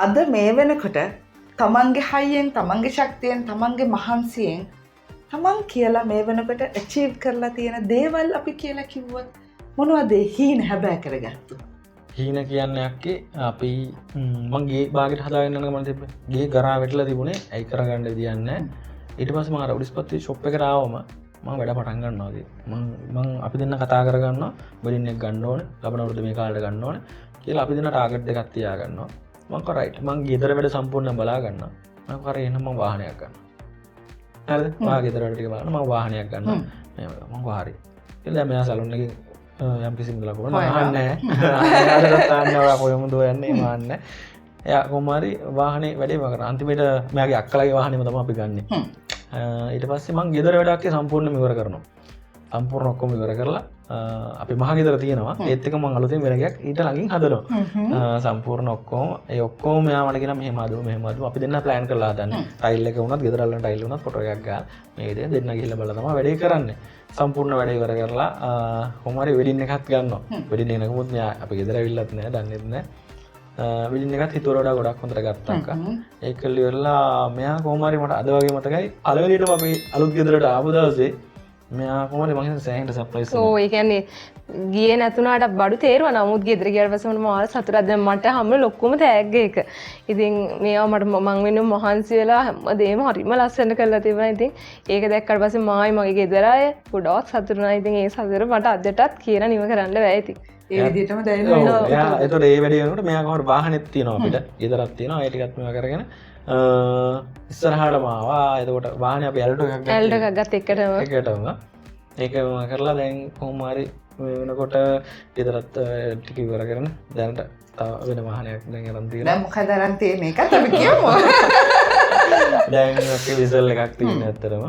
අද මේ වෙනකොට තමන්ගේ හයියෙන් තමන්ගේ ශක්තියෙන් තමන්ගේ මහන්සියෙන් තමන් කියලා මේ වෙනකොට ඇචීව් කරලා තියෙන දේවල් අපි කියලා කිව්වොත් මොනවද හීන හැබෑ කරගත්තු? හීන කියන්නේ යක්කේ අපි මගේ බාගෙට හදාගෙන යන ගමන් තිබ්බේ. ගේ ගරා වැටලා තිබුණේ ඇයි කරගන්න විදියක් නැහැ. ඊට පස්සේ මම අර උඩිස්පත්ති ෂොප් එකට ආවම මම වැඩ පටන් ගන්නවා ඉතින්. මම අපි දෙන්න කතා කරගන්නවා වෙඩින් එක ගන්න ඕනේ. ලබන අවුරුද්ද මේ කාලේට ගන්න ඕනේ කියලා අපි දෙන්න ටාගට් දෙකක් තියා ගන්නවා. මම කෝ රයිට් මම ගෙදර වැඩ සම්පූර්ණයෙන් බලා ගන්නවා. මම කෝ එහෙනම් මම වාහනයක් ගන්නවා. හරිද? මම ගෙදර වැඩ ටික බලන්න මම වාහනයක් ගන්නවා. මම කෝ හරි. කියලා දැන් මෙයා සලූන් එකේ යම් කිසි මුදලක් වුණා නැහැ. ආයෙත් තාන්නවා කොහෙමුද යන්නේ මාන්නේ. එයා කොහොමරි වාහනේ වැඩේම කරා. අන්තිමේට මෙයාගේ අක්කලාගේ වාහනේම තමයි අපි ගන්නෙ. ඊට පස්සේ මම ගෙදර වැඩක් සම්පූර්ණයෙන්ම ඉවර කරනවා. සම්පූර්ණ ඔක්කොම ඉවර කරලා අපි මහ ගෙදර තියෙනවා. ඒත් එක මම අලුතෙන් වෙන එකක් ඊට ළඟින් හදනවා. සම්පූර්ණ ඔක්කොම ඒ ඔක්කොම මෙයා මට කියනවා මෙහෙම හදමු අපි දෙන්න ප්ලෑන් කරලා හදන්නේ. ටයිල් එක වුණත් ගෙදර අල්ලන ටයිල් වුණත් ෆොටෝ එකක් ගන්න. මේ විදිහෙන් දෙන්න ගිහිල්ලා බලලා තමයි වැඩේ කරන්නේ. සම්පූර්ණ වැඩ ඉවර කරලා කොහොම හරි වෙඩින් එකක් ගන්නවා. වෙඩින් එක නගමුත් මෙයා අපි ගෙදර ඇවිල්ලත් නැහැ දන්නේත් නැහැ. විලින් එකත් හිතුවට වඩා ගොඩක් හොඳට ගත්තා. ඒක ඉවරලා මෙයා කොහොම හරි මට අද වගේ මතකයි පළවෙනියටම අපි අලුත් ගෙදරට ආපු දවසේ මෙයා කොහොම හරි මම හිතන්නේ සෑහෙන සර්ප්‍රයිස් එකක්. ඔව් ඒ කියන්නේ ගියේ නැතුණාට බඩු තේරුවා නමුත් ගෙදර ගියාට පස්සේ මම මාර සතුටක් දැන් මට හැම ලොක්කම තෑග්ග එක. ඉතින් මේවා මට මං වෙන මහන්සි වෙලා හැමදේම හරිම ලස්සනට කරලා තිබුණා. ඉතින් ඒක දැක්කට පස්සේ මායි මගේ ගෙදර අය ගොඩක් සතුටු වුණා. ඉතින් ඒ සතුට මට අදටත් කියලා නිම කරන්න බෑ ඉතින්. ඒ විදිහටම දැනෙනවා. එයා ඒතකොට ඒ වැඩේ කරනකොට මෙයා කොහොමද වාහනෙත් තියෙනවා අපිට. ගෙදරක් තියෙනවා. ඒ ටිකත් මේවා කරගෙන ඉස්සරහටම ආවා. එතකොට වාහනේ අපි ඇල්ටෝ එකක් ගත්ත එකටම ඒක කරලා දැන් කොහොම හරි වෙනකොට ගෙදරත් ටික ඉවර කරගෙන දැනට තව වෙන වාහනයක් දැන් අරන් තියෙනවා. දැන් මොකද අරන් තියෙන්නේ? එකත් අපි කියමු. දැන් අපි විසල් එකක් තියෙන ඇත්තටම.